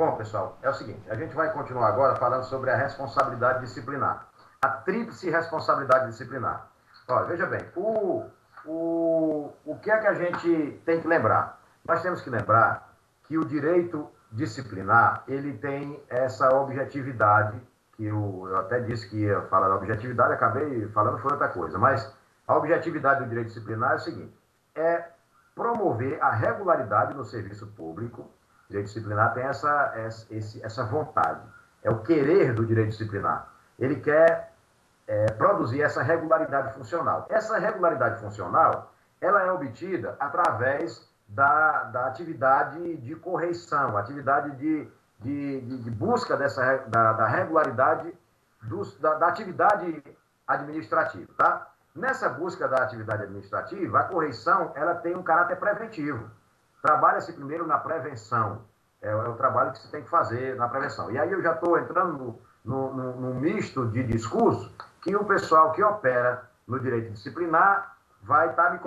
Bom, pessoal, é o seguinte, a gente vai continuar agora falando sobre a responsabilidade disciplinar. A tríplice responsabilidade disciplinar. Olha, veja bem, o que é que a gente tem que lembrar? Nós temos que lembrar que o direito disciplinar, ele tem essa objetividade, que eu até disse que ia falar da objetividade, acabei falando foi outra coisa, mas a objetividade do direito disciplinar é o seguinte, é promover a regularidade no serviço público. O direito disciplinar tem essa vontade, é o querer do direito disciplinar. Ele quer produzir essa regularidade funcional. Essa regularidade funcional, ela é obtida através da atividade de correição, atividade de busca da regularidade da atividade administrativa, tá? Nessa busca da atividade administrativa, a correição ela tem um caráter preventivo. Trabalha-se primeiro na prevenção. É o trabalho que se tem que fazer na prevenção. E aí eu já estou entrando no misto de discurso que o pessoal que opera no direito disciplinar vai me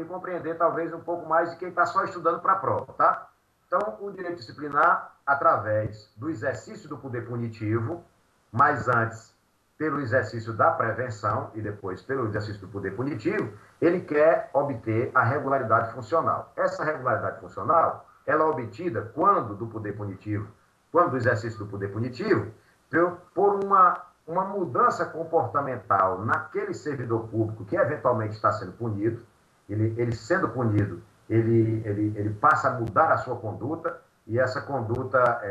compreender talvez um pouco mais de quem está só estudando para a prova, tá? Então, o direito disciplinar, através do exercício do poder punitivo, mas antes pelo exercício da prevenção e depois pelo exercício do poder punitivo, ele quer obter a regularidade funcional. Essa regularidade funcional, ela é obtida quando do exercício do poder punitivo, por uma mudança comportamental naquele servidor público que eventualmente está sendo punido. Ele sendo punido, ele passa a mudar a sua conduta e essa conduta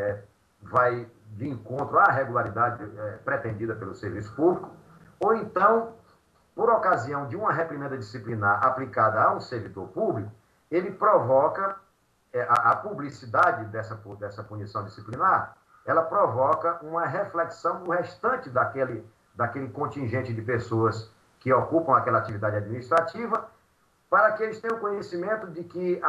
vai de encontro à regularidade pretendida pelo serviço público, ou então, por ocasião de uma reprimenda disciplinar aplicada a um servidor público, ele provoca a publicidade dessa punição disciplinar, ela provoca uma reflexão no restante daquele contingente de pessoas que ocupam aquela atividade administrativa, para que eles tenham conhecimento de que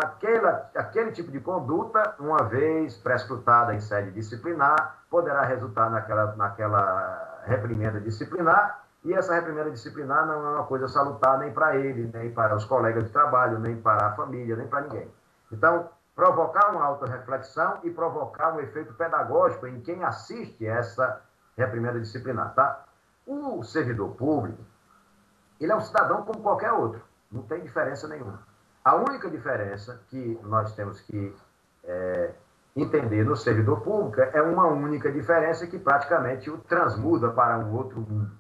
aquele tipo de conduta, uma vez prescrutada em sede disciplinar, poderá resultar naquela reprimenda disciplinar, e essa reprimenda disciplinar não é uma coisa salutar nem para ele, nem para os colegas de trabalho, nem para a família, nem para ninguém. Então, provocar uma autorreflexão e provocar um efeito pedagógico em quem assiste essa reprimenda disciplinar, tá? O servidor público, ele é um cidadão como qualquer outro. Não tem diferença nenhuma. A única diferença que nós temos que entender no servidor público é uma única diferença que praticamente o transmuda para um outro mundo.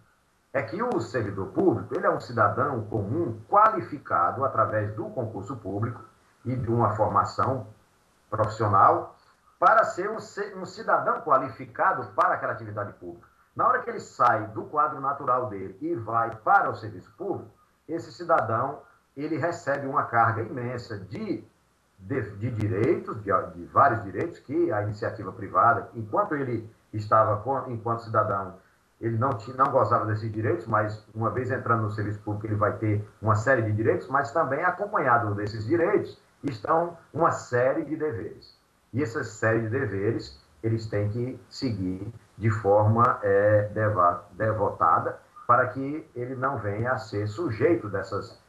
É que o servidor público, ele é um cidadão comum qualificado através do concurso público e de uma formação profissional para ser um cidadão qualificado para aquela atividade pública. Na hora que ele sai do quadro natural dele e vai para o serviço público, esse cidadão, ele recebe uma carga imensa de direitos, de vários direitos, que a iniciativa privada, enquanto ele estava, enquanto cidadão, ele não gozava desses direitos, mas uma vez entrando no serviço público, ele vai ter uma série de direitos, mas também acompanhado desses direitos estão uma série de deveres. E essa série de deveres, eles têm que seguir de forma devotada, para que ele não venha a ser sujeito dessas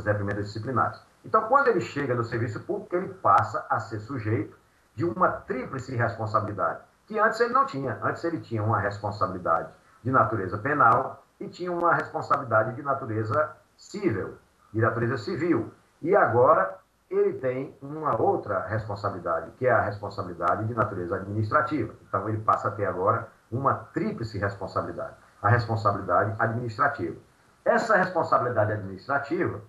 reprimendas disciplinares. Então, quando ele chega no serviço público, ele passa a ser sujeito de uma tríplice responsabilidade, que antes ele não tinha. Antes ele tinha uma responsabilidade de natureza penal e tinha uma responsabilidade de natureza civil. E agora ele tem uma outra responsabilidade, que é a responsabilidade de natureza administrativa. Então, ele passa a ter agora uma tríplice responsabilidade. A responsabilidade administrativa. Essa responsabilidade administrativa,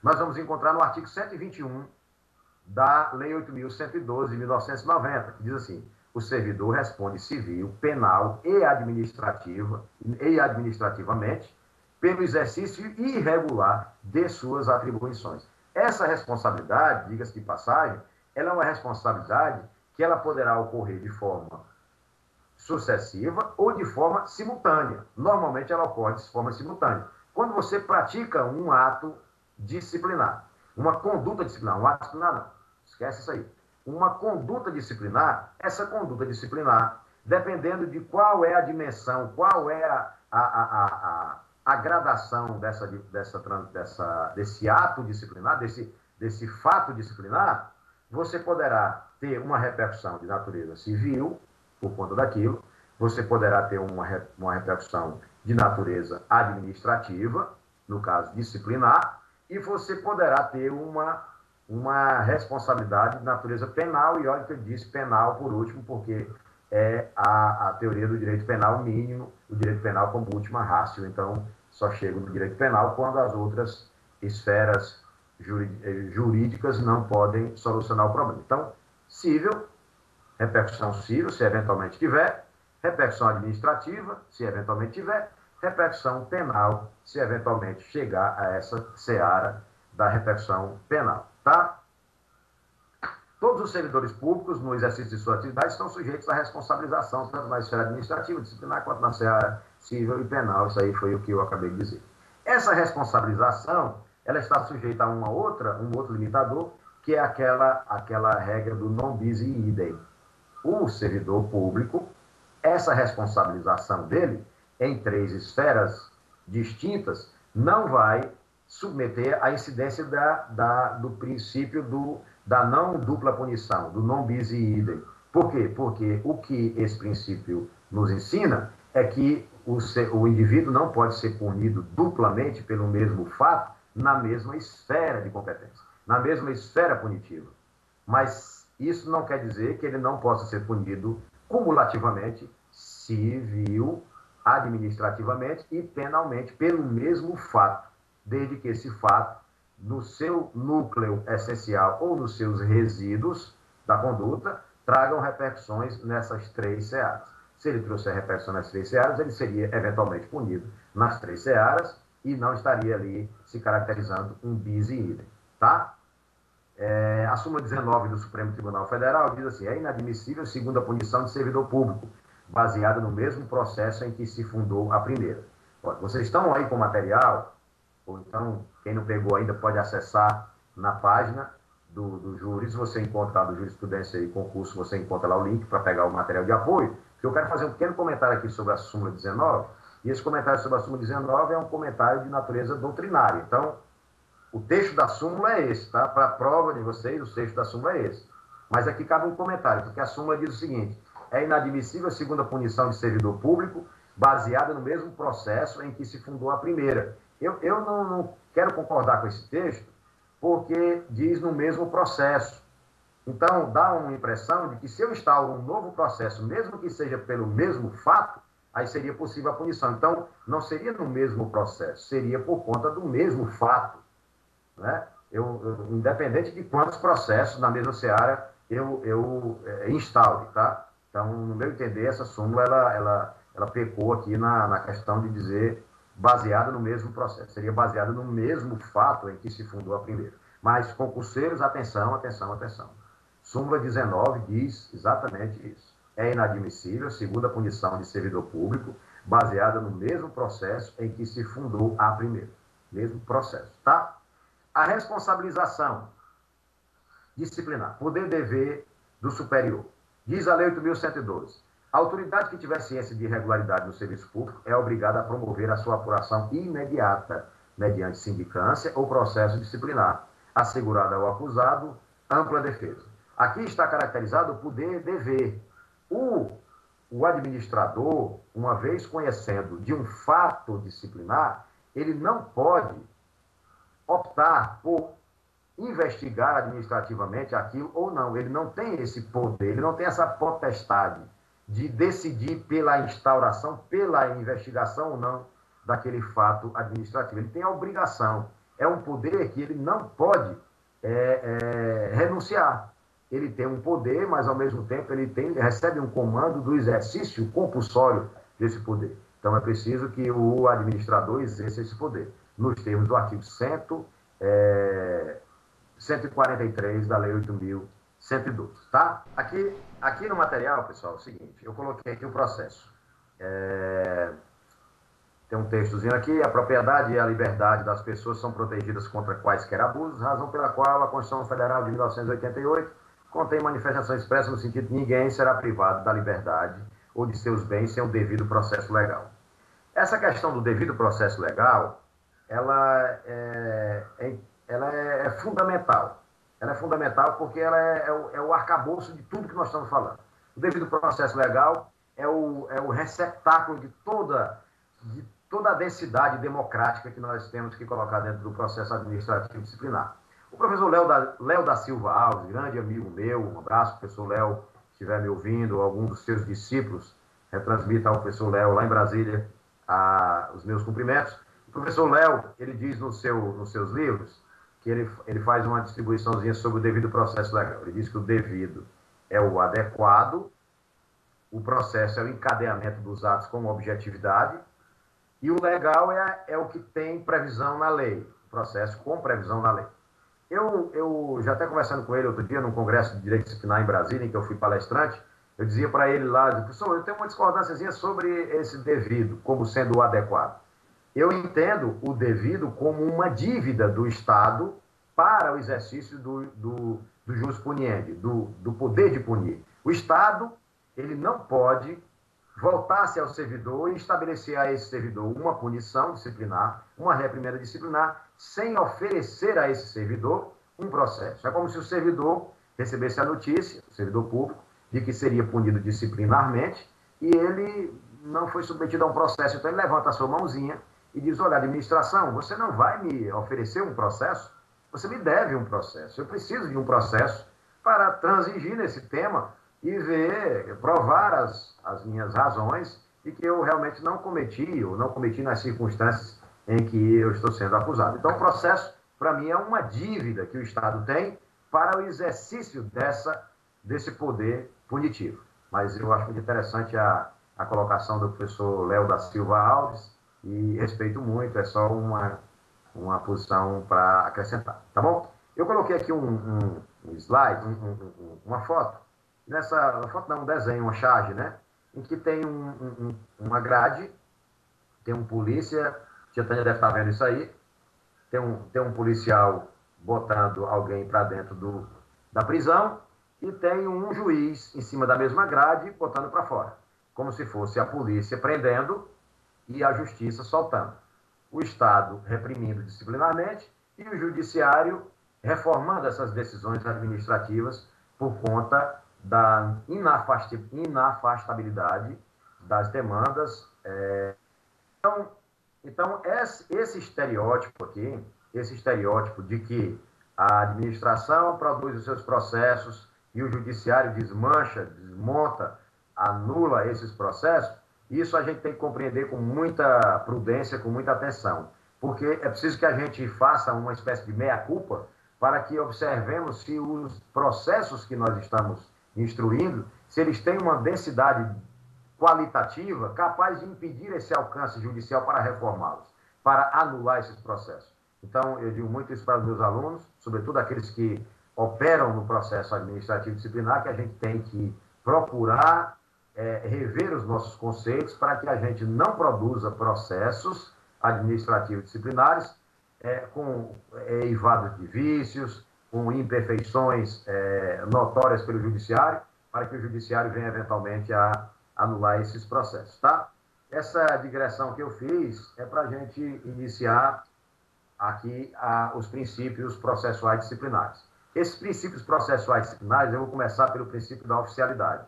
nós vamos encontrar no artigo 121 da Lei 8.112, de 1990, que diz assim: o servidor responde civil, penal e administrativamente pelo exercício irregular de suas atribuições. Essa responsabilidade, diga-se de passagem, ela é uma responsabilidade que ela poderá ocorrer de forma sucessiva ou de forma simultânea. Normalmente ela ocorre de forma simultânea. Quando você pratica um ato disciplinar, uma conduta disciplinar, um ato disciplinar não, esquece isso aí. Uma conduta disciplinar, essa conduta disciplinar, dependendo de qual é a dimensão, qual é a gradação desse ato disciplinar, desse fato disciplinar, você poderá ter uma repercussão de natureza civil, por conta daquilo, você poderá ter uma repercussão de natureza administrativa, no caso disciplinar, e você poderá ter uma responsabilidade de natureza penal, e olha que eu disse penal por último, porque é a teoria do direito penal mínimo, o direito penal como última ratio. Então, só chego no direito penal quando as outras esferas jurídicas não podem solucionar o problema. Então, civil, repercussão civil, se eventualmente tiver, repercussão administrativa, se eventualmente tiver, repercussão penal, se eventualmente chegar a essa seara da repercussão penal, tá? Todos os servidores públicos, no exercício de suas atividades, estão sujeitos à responsabilização, tanto na esfera administrativa, disciplinar, quanto na seara civil e penal. Isso aí foi o que eu acabei de dizer. Essa responsabilização, ela está sujeita a um outro limitador, que é aquela regra do non bis in idem. O servidor público, essa responsabilização dele, em 3 esferas distintas, não vai submeter à incidência do princípio da não dupla punição, do non bis in idem. Por quê? Porque o que esse princípio nos ensina é que o indivíduo não pode ser punido duplamente pelo mesmo fato na mesma esfera de competência, na mesma esfera punitiva. Mas isso não quer dizer que ele não possa ser punido cumulativamente, civil, administrativamente e penalmente pelo mesmo fato, desde que esse fato, no seu núcleo essencial ou nos seus resíduos da conduta, tragam repercussões nessas 3 searas. Se ele trouxer repercussão nas 3 searas, ele seria eventualmente punido nas 3 searas e não estaria ali se caracterizando um bis in idem, tá? A súmula 19 do Supremo Tribunal Federal diz assim: é inadmissível segunda punição de servidor público, baseada no mesmo processo em que se fundou a primeira. Vocês estão aí com o material, ou então, quem não pegou ainda pode acessar na página do Júris, você encontra lá do Jurisprudência e Concurso, você encontra lá o link para pegar o material de apoio, que eu quero fazer um pequeno comentário aqui sobre a súmula 19, e esse comentário sobre a súmula 19 é um comentário de natureza doutrinária. Então, o texto da súmula é esse, tá? Para a prova de vocês, o texto da súmula é esse. Mas aqui cabe um comentário, porque a súmula diz o seguinte: é inadmissível a segunda punição de servidor público baseada no mesmo processo em que se fundou a primeira. Eu não quero concordar com esse texto, porque diz no mesmo processo. Então, dá uma impressão de que se eu instauro um novo processo, mesmo que seja pelo mesmo fato, aí seria possível a punição. Então, não seria no mesmo processo, seria por conta do mesmo fato, né? Independente de quantos processos na mesma seara eu instaure, tá? Então, no meu entender, essa súmula, ela pecou aqui na questão de dizer baseada no mesmo processo. Seria baseada no mesmo fato em que se fundou a primeira. Mas, concurseiros, atenção, atenção, atenção. Súmula 19 diz exatamente isso. É inadmissível, segunda punição de servidor público, baseada no mesmo processo em que se fundou a primeira. Mesmo processo, tá? A responsabilização disciplinar, poder dever do superior. Diz a Lei 8.112. A autoridade que tiver ciência de irregularidade no serviço público é obrigada a promover a sua apuração imediata, mediante sindicância ou processo disciplinar, assegurada ao acusado ampla defesa. Aqui está caracterizado o poder-dever. O administrador, uma vez conhecendo de um fato disciplinar, ele não pode optar por investigar administrativamente aquilo ou não. Ele não tem esse poder, ele não tem essa potestade de decidir pela instauração, pela investigação ou não daquele fato administrativo. Ele tem a obrigação. É um poder que ele não pode renunciar. Ele tem um poder, mas, ao mesmo tempo, ele recebe um comando do exercício compulsório desse poder. Então, é preciso que o administrador exerça esse poder, nos termos do artigo 143 da Lei 8.112, tá? Aqui no material, pessoal, é o seguinte, eu coloquei aqui o processo. Tem um textozinho aqui: a propriedade e a liberdade das pessoas são protegidas contra quaisquer abusos, razão pela qual a Constituição Federal de 1988 contém manifestação expressa no sentido de que ninguém será privado da liberdade ou de seus bens sem o devido processo legal. Essa questão do devido processo legal, ela é fundamental. Ela é fundamental porque ela é o arcabouço de tudo que nós estamos falando. O devido processo legal é o receptáculo de toda a densidade democrática que nós temos que colocar dentro do processo administrativo disciplinar. O professor Léo da Silva Alves, grande amigo meu, um abraço, professor Léo, se estiver me ouvindo, algum dos seus discípulos, retransmita ao professor Léo, lá em Brasília, os meus cumprimentos. O professor Léo, ele diz nos seus livros que ele faz uma distribuiçãozinha sobre o devido processo legal. Ele diz que o devido é o adequado, o processo é o encadeamento dos atos com objetividade, e o legal é o que tem previsão na lei, o processo com previsão na lei. Eu já até conversando com ele outro dia, num congresso de direito disciplinar em Brasília, em que eu fui palestrante, eu dizia para ele lá, professor, eu tenho uma discordânciazinha sobre esse devido, como sendo o adequado. Eu entendo o devido como uma dívida do Estado para o exercício do jus puniendi, do poder de punir. O Estado, ele não pode voltar-se ao servidor e estabelecer a esse servidor uma punição disciplinar, uma reprimenda disciplinar, sem oferecer a esse servidor um processo. É como se o servidor recebesse a notícia, o servidor público, de que seria punido disciplinarmente e ele não foi submetido a um processo. Então ele levanta a sua mãozinha e diz, olha, administração, você não vai me oferecer um processo? Você me deve um processo. Eu preciso de um processo para transigir nesse tema e provar as minhas razões de que eu realmente não cometi nas circunstâncias em que eu estou sendo acusado. Então, o processo, para mim, é uma dívida que o Estado tem para o exercício desse poder punitivo. Mas eu acho muito interessante a colocação do professor Léo da Silva Alves e respeito muito, é só uma posição para acrescentar. Tá bom? Eu coloquei aqui um slide, uma foto, um desenho, uma charge, né? Em que tem uma grade, tem um polícia, tia Tânia deve estar vendo isso aí, tem um policial botando alguém para dentro da prisão e tem um juiz em cima da mesma grade botando para fora, como se fosse a polícia prendendo e a justiça soltando. O Estado reprimindo disciplinarmente e o judiciário reformando essas decisões administrativas por conta da inafastabilidade das demandas. Então esse estereótipo aqui, esse estereótipo de que a administração produz os seus processos e o judiciário desmancha, desmonta, anula esses processos, isso a gente tem que compreender com muita prudência, com muita atenção, porque é preciso que a gente faça uma espécie de meia-culpa para que observemos se os processos que nós estamos instruindo, se eles têm uma densidade qualitativa capaz de impedir esse alcance judicial para reformá-los, para anular esses processos. Então, eu digo muito isso para os meus alunos, sobretudo aqueles que operam no processo administrativo disciplinar, que a gente tem que procurar rever os nossos conceitos para que a gente não produza processos administrativos disciplinares com eivados de vícios, com imperfeições notórias pelo judiciário, para que o judiciário venha eventualmente a anular esses processos, tá? Essa digressão que eu fiz é para a gente iniciar aqui os princípios processuais disciplinares. Esses princípios processuais disciplinares, eu vou começar pelo princípio da oficialidade.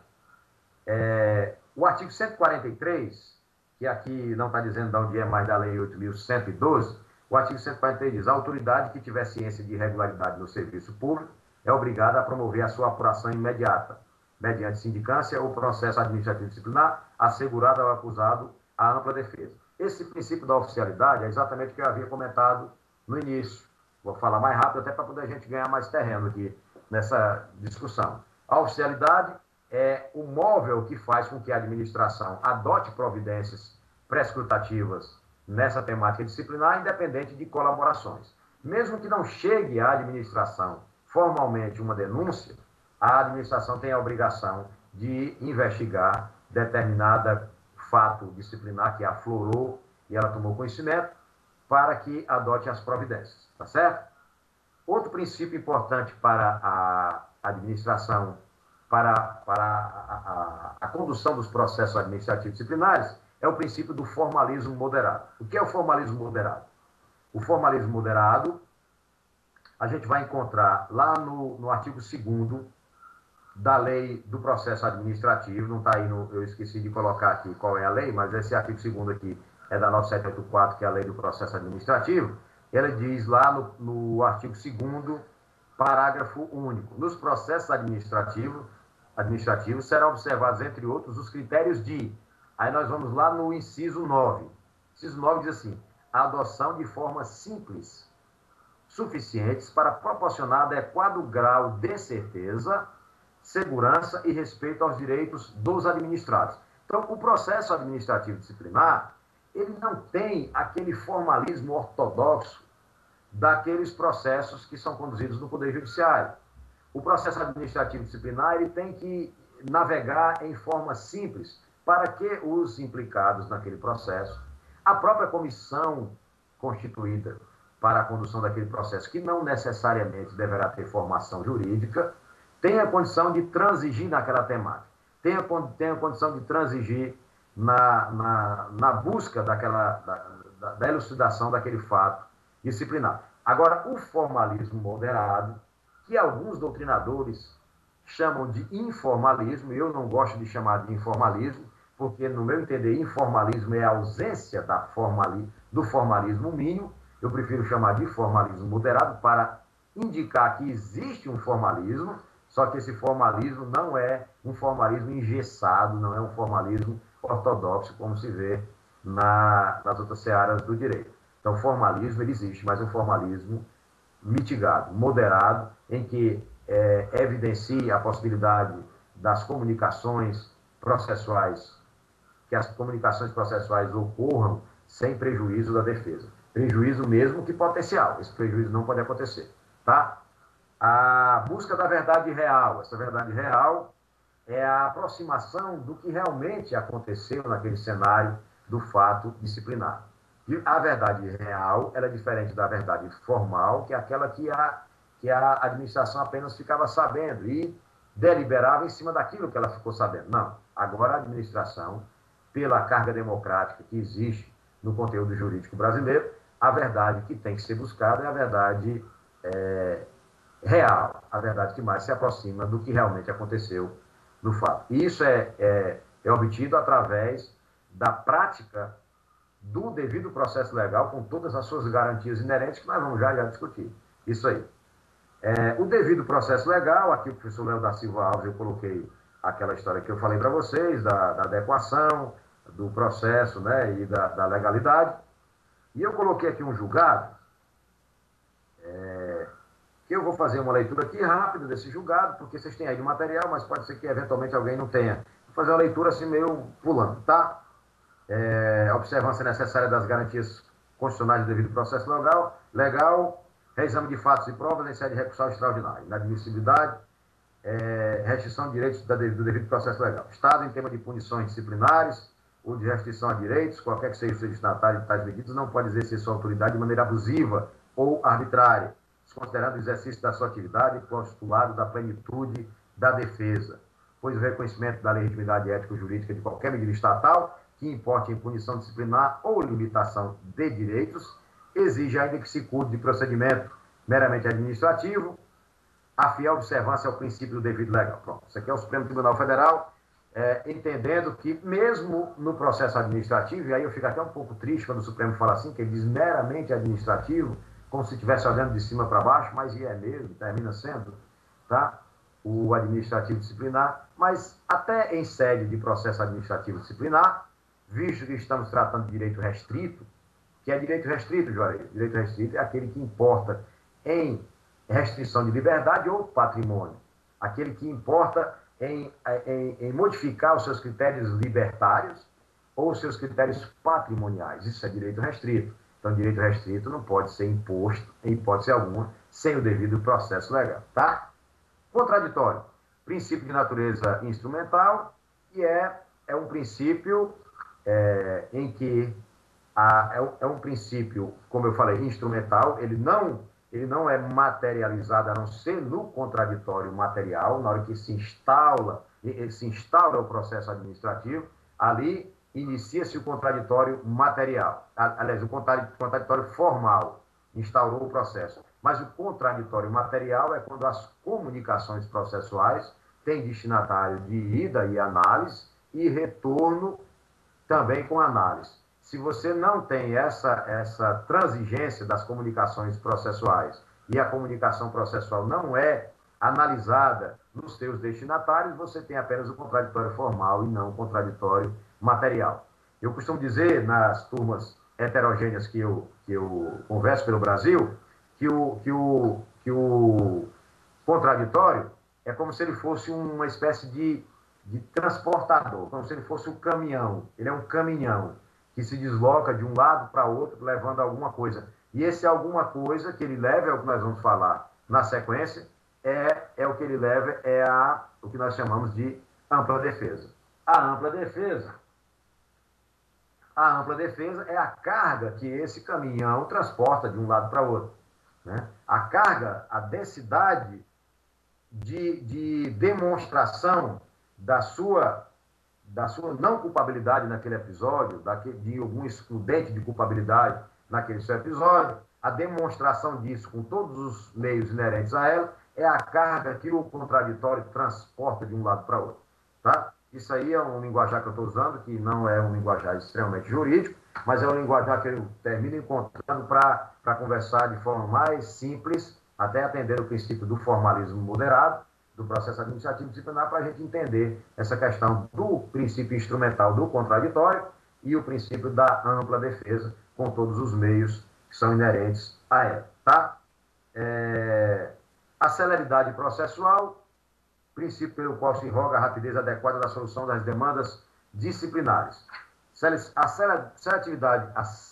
O artigo 143, que aqui não está dizendo de onde é, mais da Lei 8.112, o artigo 143 diz: a autoridade que tiver ciência de irregularidade no serviço público é obrigada a promover a sua apuração imediata, mediante sindicância ou processo administrativo disciplinar, assegurado ao acusado a ampla defesa. Esse princípio da oficialidade é exatamente o que eu havia comentado no início. Vou falar mais rápido até para poder a gente ganhar mais terreno aqui nessa discussão. A oficialidade é o móvel que faz com que a administração adote providências prescrutativas nessa temática disciplinar, independente de colaborações. Mesmo que não chegue à administração formalmente uma denúncia, a administração tem a obrigação de investigar determinado fato disciplinar que aflorou e ela tomou conhecimento para que adote as providências, tá certo? Outro princípio importante para a administração, para a condução dos processos administrativos disciplinares, é o princípio do formalismo moderado. O que é o formalismo moderado? O formalismo moderado, a gente vai encontrar lá no artigo 2º da lei do processo administrativo, não está aí, eu esqueci de colocar aqui qual é a lei, mas esse artigo 2º aqui é da 9784, que é a lei do processo administrativo. Ela diz lá no artigo 2º, parágrafo único: nos processos administrativos serão observados, entre outros, os critérios de... Aí nós vamos lá no inciso 9. Inciso 9 diz assim: a adoção de formas simples, suficientes para proporcionar adequado grau de certeza, segurança e respeito aos direitos dos administrados. Então, o processo administrativo disciplinar, ele não tem aquele formalismo ortodoxo daqueles processos que são conduzidos no Poder Judiciário. O processo administrativo disciplinar, ele tem que navegar em forma simples para que os implicados naquele processo, a própria comissão constituída para a condução daquele processo, que não necessariamente deverá ter formação jurídica, tenha condição de transigir naquela temática, tenha condição de transigir na busca da elucidação daquele fato disciplinar. Agora, o formalismo moderado, que alguns doutrinadores chamam de informalismo, eu não gosto de chamar de informalismo, porque, no meu entender, informalismo é a ausência do formalismo mínimo. Eu prefiro chamar de formalismo moderado para indicar que existe um formalismo, só que esse formalismo não é um formalismo engessado, não é um formalismo ortodoxo, como se vê nas outras searas do direito. Então, o formalismo ele existe, mas um formalismo mitigado, moderado, em que evidencia a possibilidade das comunicações processuais, que as comunicações processuais ocorram sem prejuízo da defesa. Prejuízo mesmo que potencial, esse prejuízo não pode acontecer, tá? A busca da verdade real, essa verdade real é a aproximação do que realmente aconteceu naquele cenário do fato disciplinar. E a verdade real, ela é diferente da verdade formal, que é aquela que a administração apenas ficava sabendo e deliberava em cima daquilo que ela ficou sabendo. Não, agora a administração, pela carga democrática que existe no conteúdo jurídico brasileiro, a verdade que tem que ser buscada é a verdade real, a verdade que mais se aproxima do que realmente aconteceu no fato. E isso é obtido através da prática do devido processo legal, com todas as suas garantias inerentes, que nós vamos já discutir. Isso aí. O devido processo legal, aqui o professor Léo da Silva Alves, eu coloquei aquela história que eu falei para vocês, da adequação, do processo, né, e da legalidade. E eu coloquei aqui um julgado, que eu vou fazer uma leitura aqui rápida desse julgado, porque vocês têm aí de material, mas pode ser que eventualmente alguém não tenha. Vou fazer uma leitura assim meio pulando, tá? A observância necessária das garantias constitucionais do devido processo legal, reexame de fatos e provas em sede recursal extraordinária, inadmissibilidade, restrição de direitos do devido processo legal. Estado em tema de punições disciplinares ou de restrição a direitos, qualquer que seja o seu destinatário de tais medidas, não pode exercer sua autoridade de maneira abusiva ou arbitrária, desconsiderando o exercício da sua atividade postulado da plenitude da defesa, pois o reconhecimento da legitimidade ético-jurídica de qualquer medida estatal que importe em punição disciplinar ou limitação de direitos, exige ainda que se cuide de procedimento meramente administrativo, a fiel observância ao princípio do devido legal. Pronto, isso aqui é o Supremo Tribunal Federal, entendendo que mesmo no processo administrativo, e aí eu fico até um pouco triste quando o Supremo fala assim, que ele diz meramente administrativo, como se estivesse olhando de cima para baixo, mas é mesmo, termina sendo, tá? O administrativo disciplinar, mas até em sede de processo administrativo disciplinar, visto que estamos tratando de direito restrito, que é direito restrito, Juarez. Direito restrito é aquele que importa em restrição de liberdade ou patrimônio. Aquele que importa em modificar os seus critérios libertários ou os seus critérios patrimoniais. Isso é direito restrito. Então, direito restrito não pode ser imposto, em hipótese alguma, sem o devido processo legal. Tá? Contraditório. Princípio de natureza instrumental, e é um princípio em que é um princípio, como eu falei, instrumental, ele não é materializado a não ser no contraditório material, na hora que se instaura o processo administrativo, ali inicia-se o contraditório material, aliás, o contraditório formal, instaurou o processo. Mas o contraditório material é quando as comunicações processuais têm destinatário de ida e análise e retorno também com análise. Se você não tem essa transigência das comunicações processuais e a comunicação processual não é analisada nos seus destinatários, você tem apenas o contraditório formal e não o contraditório material. Eu costumo dizer nas turmas heterogêneas que eu converso pelo Brasil que o contraditório é como se ele fosse uma espécie de transportador, como se ele fosse um caminhão. Ele é um caminhão que se desloca de um lado para outro, levando alguma coisa. E esse alguma coisa que ele leva, é o que nós vamos falar na sequência, é o que ele leva, o que nós chamamos de ampla defesa. A ampla defesa é a carga que esse caminhão transporta de um lado para outro. Né? A carga, a densidade de demonstração da sua não culpabilidade naquele episódio, de algum excludente de culpabilidade naquele seu episódio, a demonstração disso com todos os meios inerentes a ela, é a carga que o contraditório transporta de um lado para outro. Tá? Isso aí é um linguajar que eu estou usando, que não é um linguajar extremamente jurídico, mas é um linguajar que eu termino encontrando para conversar de forma mais simples, até atender o princípio do formalismo moderado, do processo administrativo disciplinar, para a gente entender essa questão do princípio instrumental do contraditório e o princípio da ampla defesa, com todos os meios que são inerentes a ela. Tá? A celeridade processual, princípio pelo qual se roga a rapidez adequada da solução das demandas disciplinares.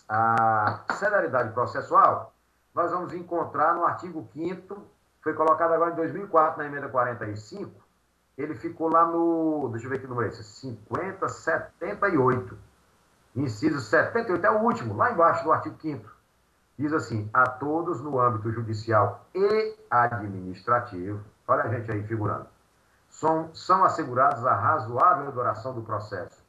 A celeridade processual, nós vamos encontrar no artigo 5º, foi colocado agora em 2004, na emenda 45, ele ficou lá no, deixa eu ver aqui no número, 5078, inciso 78, é o último, lá embaixo do artigo 5º. Diz assim: a todos no âmbito judicial e administrativo, olha a gente aí figurando, são assegurados a razoável duração do processo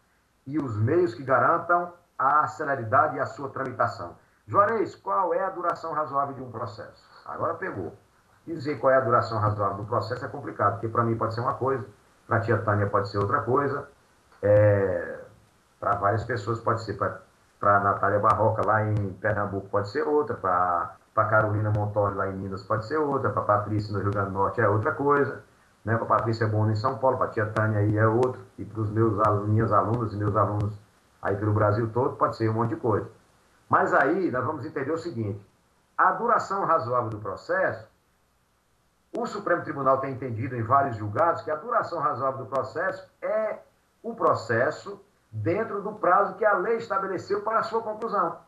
e os meios que garantam a celeridade e a sua tramitação. Juarez, qual é a duração razoável de um processo? Agora pegou. Dizer qual é a duração razoável do processo é complicado, porque para mim pode ser uma coisa, para a tia Tânia pode ser outra coisa, para várias pessoas pode ser, para a Natália Barroca lá em Pernambuco pode ser outra, para Carolina Montori lá em Minas pode ser outra, para Patrícia no Rio Grande do Norte é outra coisa, né? Para Patrícia Bono em São Paulo, para a tia Tânia aí é outro, e para os minhas alunas e meus alunos aí pelo Brasil todo pode ser um monte de coisa. Mas aí nós vamos entender o seguinte: a duração razoável do processo, o Supremo Tribunal tem entendido em vários julgados que a duração razoável do processo é o processo dentro do prazo que a lei estabeleceu para a sua conclusão.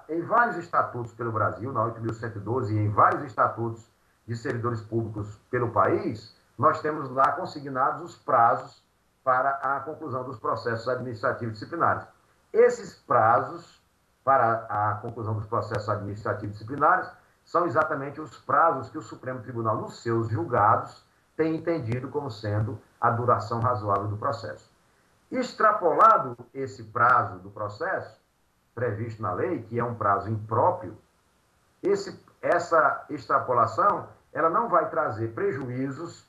Em vários estatutos pelo Brasil, na 8.112 e em vários estatutos de servidores públicos pelo país, nós temos lá consignados os prazos para a conclusão dos processos administrativos disciplinares. Esses prazos para a conclusão dos processos administrativos disciplinares são exatamente os prazos que o Supremo Tribunal, nos seus julgados, tem entendido como sendo a duração razoável do processo. Extrapolado esse prazo do processo, previsto na lei, que é um prazo impróprio, essa extrapolação ela não vai trazer prejuízos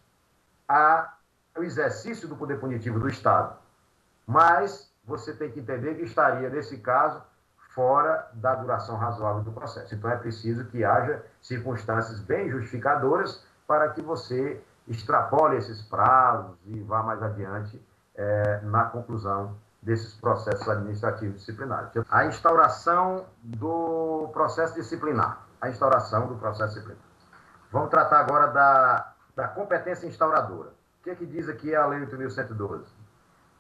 ao exercício do poder punitivo do Estado. Mas você tem que entender que estaria, nesse caso, fora da duração razoável do processo. Então, é preciso que haja circunstâncias bem justificadoras para que você extrapole esses prazos e vá mais adiante na conclusão desses processos administrativos disciplinares. A instauração do processo disciplinar. Vamos tratar agora da competência instauradora. O que é que diz aqui a Lei 8.112?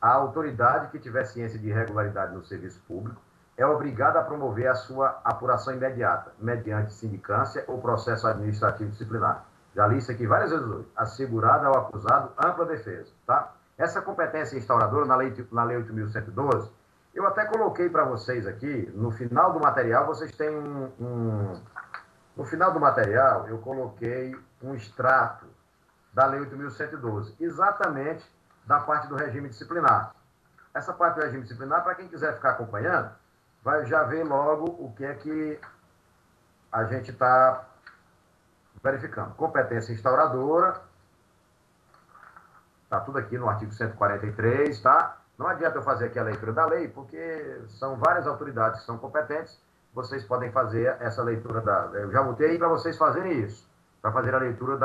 A autoridade que tiver ciência de irregularidade no serviço público é obrigada a promover a sua apuração imediata, mediante sindicância ou processo administrativo disciplinar. Já li isso aqui várias vezes hoje. Assegurada ao acusado ampla defesa. Tá? Essa competência instauradora na Lei 8.112, eu até coloquei para vocês aqui, no final do material, vocês têm no final do material, eu coloquei um extrato da Lei 8.112, exatamente da parte do regime disciplinar. Essa parte do regime disciplinar, para quem quiser ficar acompanhando, vai já ver logo o que é que a gente está verificando. Competência instauradora, está tudo aqui no artigo 143, tá? Não adianta eu fazer aqui a leitura da lei, porque são várias autoridades que são competentes, vocês podem fazer essa leitura Eu já botei aí para vocês fazerem isso, para fazer a leitura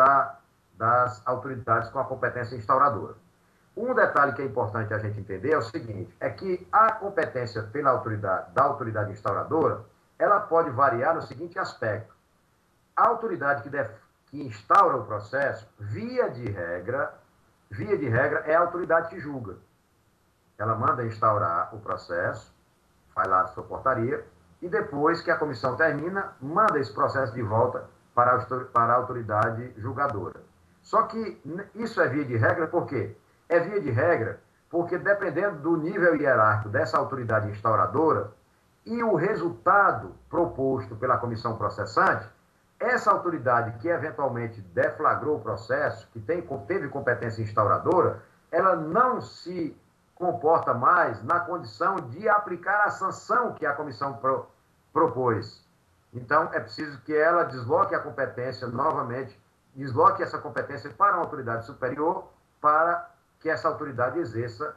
das autoridades com a competência instauradora. Um detalhe que é importante a gente entender é o seguinte, é que a competência da autoridade instauradora, ela pode variar no seguinte aspecto. A autoridade que instaura o processo, via de regra, é a autoridade que julga. Ela manda instaurar o processo, vai lá na sua portaria, e depois que a comissão termina, manda esse processo de volta para a autoridade julgadora. Só que isso é via de regra por quê? É via de regra porque, dependendo do nível hierárquico dessa autoridade instauradora e o resultado proposto pela comissão processante, essa autoridade que eventualmente deflagrou o processo, que teve competência instauradora, ela não se comporta mais na condição de aplicar a sanção que a comissão propôs. Então, é preciso que ela desloque a competência novamente, desloque essa competência para uma autoridade superior, para que essa autoridade exerça,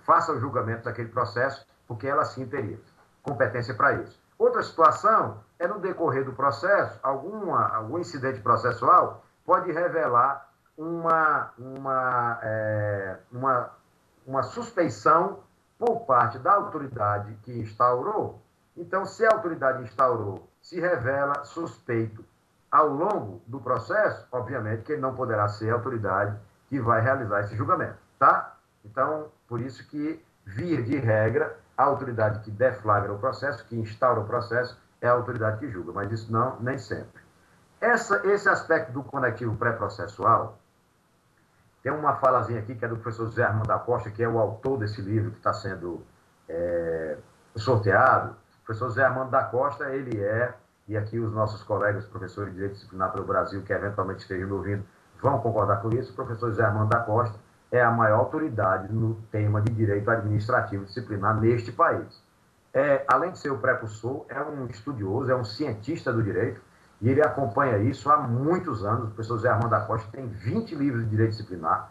faça o julgamento daquele processo, porque ela sim teria competência para isso. Outra situação é no decorrer do processo, algum incidente processual pode revelar uma suspeição por parte da autoridade que instaurou. Então, se a autoridade instaurou se revela suspeito ao longo do processo, obviamente que ele não poderá ser a autoridade que vai realizar esse julgamento, tá? Então, por isso que, via de regra, a autoridade que deflagra o processo, que instaura o processo, é a autoridade que julga, mas isso não, nem sempre. Esse aspecto do conectivo pré-processual, tem uma falazinha aqui que é do professor José Armando da Costa, que é o autor desse livro que está sendo sorteado. O professor José Armando da Costa, ele e aqui os nossos colegas professores de Direito Disciplinar pelo Brasil, que eventualmente estejam me ouvindo, vão concordar com isso. O professor José Armando da Costa é a maior autoridade no tema de direito administrativo disciplinar neste país. Além de ser o precursor, é um estudioso, é um cientista do direito, e ele acompanha isso há muitos anos. O professor José Armando da Costa tem 20 livros de direito disciplinar.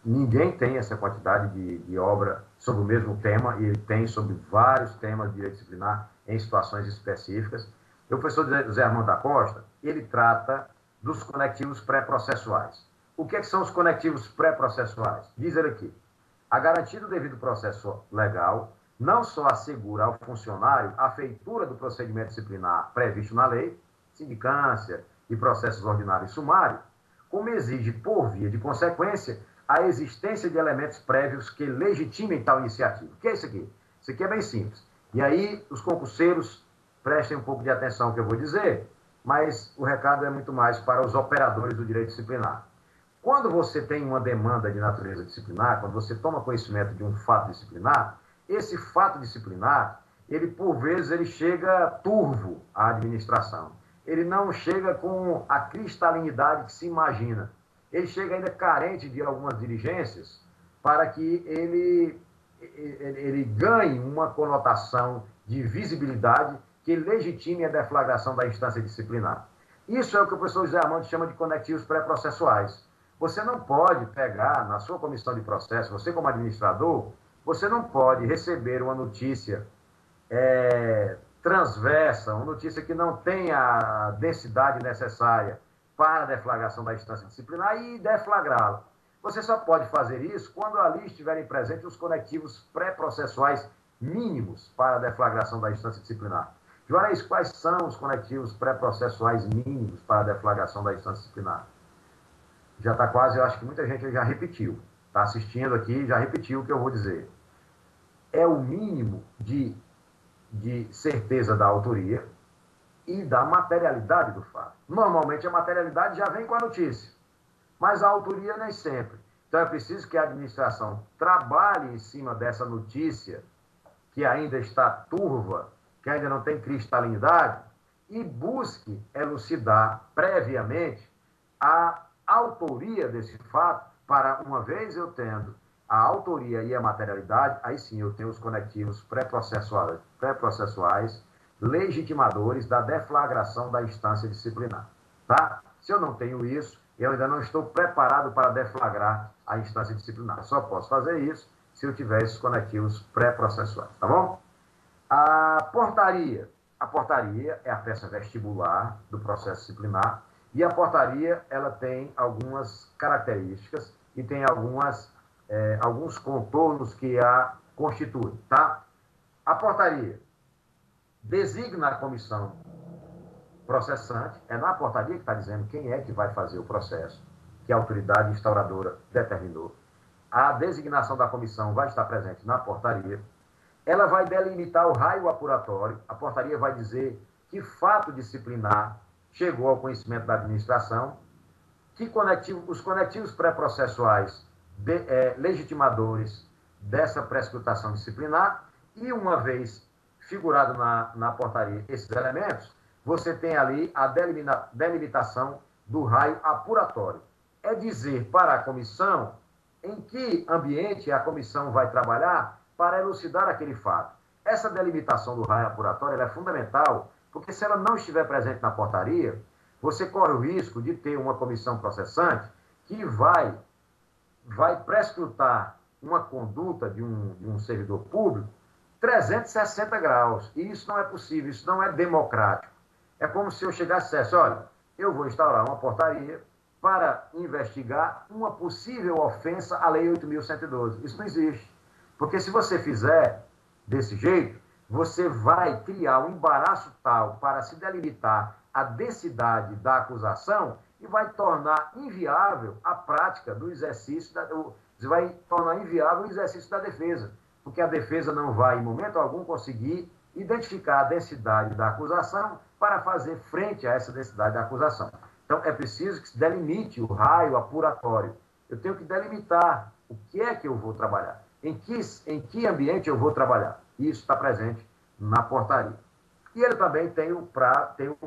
Ninguém tem essa quantidade de obra sobre o mesmo tema, e ele tem sobre vários temas de direito disciplinar em situações específicas. E o professor José Armando da Costa, ele trata dos conectivos pré-processuais. O que são os conectivos pré-processuais? Diz ele aqui: a garantia do devido processo legal não só assegura ao funcionário a feitura do procedimento disciplinar previsto na lei, sindicância e processos ordinários e sumários, como exige, por via de consequência, a existência de elementos prévios que legitimem tal iniciativa. O que é isso aqui? Isso aqui é bem simples. E aí, os concurseiros, prestem um pouco de atenção ao que eu vou dizer, mas o recado é muito mais para os operadores do direito disciplinar. Quando você tem uma demanda de natureza disciplinar, quando você toma conhecimento de um fato disciplinar, esse fato disciplinar, ele por vezes ele chega turvo à administração. Ele não chega com a cristalinidade que se imagina. Ele chega ainda carente de algumas diligências para que ele ganhe uma conotação de visibilidade que legitime a deflagração da instância disciplinar. Isso é o que o professor José Armando chama de conectivos pré-processuais. Você não pode pegar na sua comissão de processo, você como administrador, você não pode receber uma notícia transversa, uma notícia que não tem a densidade necessária para a deflagração da instância disciplinar e deflagrá-la. Você só pode fazer isso quando ali estiverem presentes os conectivos pré-processuais mínimos para a deflagração da instância disciplinar. Juarez, quais são os conectivos pré-processuais mínimos para a deflagração da instância disciplinar? Já está quase, eu acho que muita gente já repetiu. Está assistindo aqui, já repetiu o que eu vou dizer. É o mínimo de certeza da autoria e da materialidade do fato. Normalmente a materialidade já vem com a notícia, mas a autoria nem sempre. Então é preciso que a administração trabalhe em cima dessa notícia que ainda está turva, que ainda não tem cristalinidade, e busque elucidar previamente a autoria desse fato, para, uma vez eu tendo a autoria e a materialidade, aí sim eu tenho os conectivos pré-processuais legitimadores da deflagração da instância disciplinar. tá? Se eu não tenho isso, eu ainda não estou preparado para deflagrar a instância disciplinar. Só posso fazer isso se eu tiver esses conectivos pré-processuais, tá bom? A portaria. A portaria é a peça vestibular do processo disciplinar e a portaria ela tem algumas características e tem alguns contornos que a constituem, tá? A portaria designa a comissão processante, é na portaria que está dizendo quem é que vai fazer o processo, que a autoridade instauradora determinou. A designação da comissão vai estar presente na portaria. Ela vai delimitar o raio apuratório. A portaria vai dizer que fato disciplinar chegou ao conhecimento da administração, que os conectivos pré-processuais legitimadores dessa prescrutação disciplinar, e uma vez figurado na portaria esses elementos, você tem ali a delimitação do raio apuratório. É dizer para a comissão em que ambiente a comissão vai trabalhar para elucidar aquele fato. Essa delimitação do raio apuratório é fundamental, porque se ela não estiver presente na portaria, você corre o risco de ter uma comissão processante que vai prescrutar uma conduta de um servidor público 360 graus. E isso não é possível, isso não é democrático. É como se eu chegasse e dissesse, olha, eu vou instaurar uma portaria para investigar uma possível ofensa à Lei 8.112. Isso não existe. Porque se você fizer desse jeito, você vai criar um embaraço tal para se delimitar a densidade da acusação e vai tornar inviável a prática do exercício, vai tornar inviável o exercício da defesa, porque a defesa não vai, em momento algum, conseguir identificar a densidade da acusação para fazer frente a essa densidade da acusação. Então, é preciso que se delimite o raio apuratório. Eu tenho que delimitar o que é que eu vou trabalhar, em que ambiente eu vou trabalhar. Isso está presente na portaria. E ele também tem o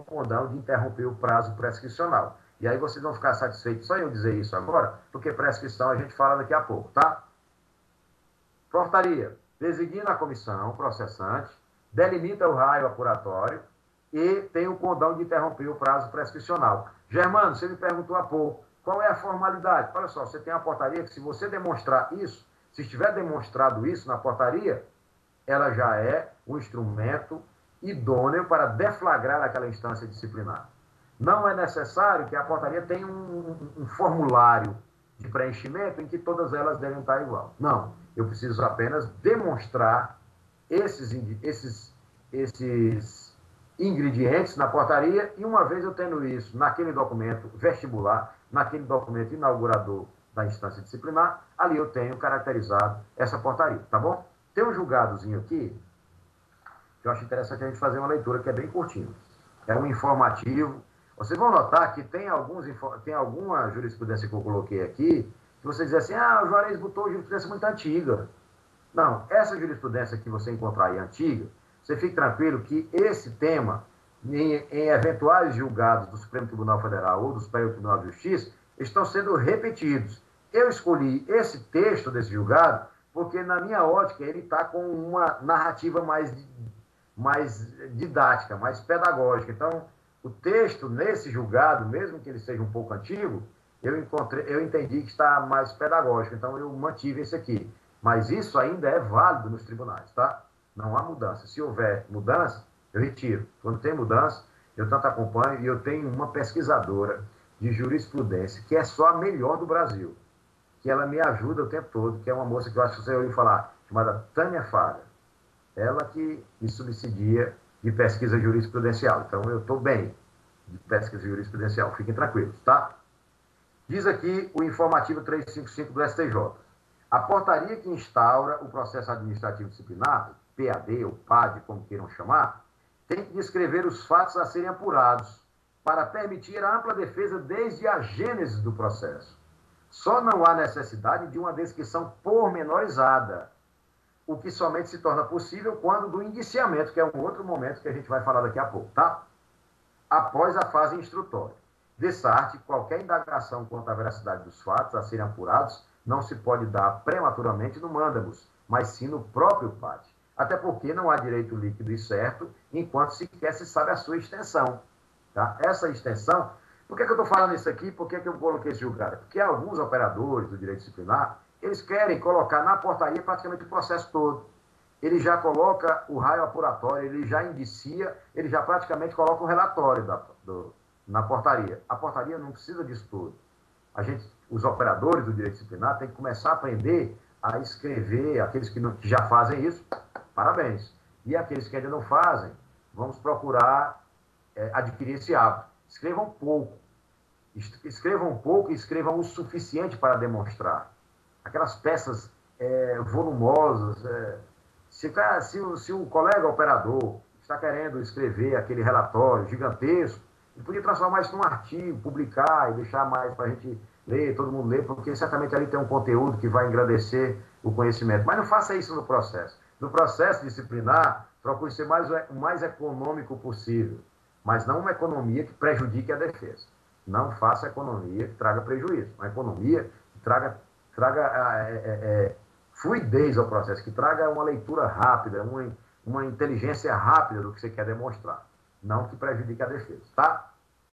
condão de interromper o prazo prescricional. E aí vocês vão ficar satisfeitos só em eu dizer isso agora, porque prescrição a gente fala daqui a pouco, tá? Portaria. Designa a comissão processante, delimita o raio apuratório e tem o condão de interromper o prazo prescricional. Germano, você me perguntou há pouco, qual é a formalidade? Olha só, você tem a portaria que se você demonstrar isso, se estiver demonstrado isso na portaria, ela já é um instrumento idôneo para deflagrar aquela instância disciplinar. Não é necessário que a portaria tenha um formulário de preenchimento em que todas elas devem estar igual. Não, eu preciso apenas demonstrar esses ingredientes na portaria e uma vez eu tendo isso naquele documento vestibular, naquele documento inaugurador da instância disciplinar, ali eu tenho caracterizado essa portaria, tá bom? Tem um julgadozinho aqui que eu acho interessante a gente fazer uma leitura que é bem curtinho. É um informativo. Vocês vão notar que tem alguma jurisprudência que eu coloquei aqui que vocês dizem assim, o Juarez botou jurisprudência muito antiga. Não, essa jurisprudência que você encontrar aí antiga, você fique tranquilo que esse tema, em eventuais julgados do Supremo Tribunal Federal ou do Superior Tribunal de Justiça, estão sendo repetidos. Eu escolhi esse texto desse julgado porque, na minha ótica, ele está com uma narrativa mais didática, mais pedagógica. Então, o texto, nesse julgado, mesmo que ele seja um pouco antigo, eu entendi que está mais pedagógico. Então, eu mantive esse aqui. Mas isso ainda é válido nos tribunais, tá? Não há mudança. Se houver mudança, eu retiro. Quando tem mudança, eu tanto acompanho e eu tenho uma pesquisadora de jurisprudência que é só a melhor do Brasil, que ela me ajuda o tempo todo, que é uma moça que eu acho que você ouviu falar, chamada Tânia Fara. Ela que me subsidia de pesquisa jurisprudencial. Então, eu estou bem de pesquisa jurisprudencial. Fiquem tranquilos, tá? Diz aqui o informativo 355 do STJ. A portaria que instaura o processo administrativo disciplinar, PAD ou PAD, como queiram chamar, tem que descrever os fatos a serem apurados para permitir a ampla defesa desde a gênese do processo. Só não há necessidade de uma descrição pormenorizada, o que somente se torna possível quando do indiciamento, que é um outro momento que a gente vai falar daqui a pouco, tá? Após a fase instrutória. Dessarte, qualquer indagação quanto à veracidade dos fatos a serem apurados não se pode dar prematuramente no mandibus, mas sim no próprio PAD. Até porque não há direito líquido e certo, enquanto sequer se sabe a sua extensão. Tá? Essa extensão Por que eu estou falando isso aqui? Por que eu coloquei esse julgado? Porque alguns operadores do direito disciplinar, eles querem colocar na portaria praticamente o processo todo. Ele já coloca o raio apuratório, ele já indicia, ele já praticamente coloca o relatório na portaria. A portaria não precisa disso tudo. Os operadores do direito disciplinar têm que começar a aprender a escrever, aqueles que já fazem isso, parabéns. E aqueles que ainda não fazem, vamos procurar adquirir esse hábito. Escrevam pouco e escrevam o suficiente para demonstrar. Aquelas peças volumosas. Se o colega operador está querendo escrever aquele relatório gigantesco, ele podia transformar isso num artigo, publicar e deixar mais para a gente ler, todo mundo ler, porque certamente ali tem um conteúdo que vai engrandecer o conhecimento. Mas não faça isso no processo. No processo disciplinar, procure ser o mais econômico possível, mas não uma economia que prejudique a defesa. Não faça economia que traga prejuízo. Uma economia que traga fluidez ao processo, que traga uma leitura rápida, uma inteligência rápida do que você quer demonstrar. Não que prejudique a defesa, tá?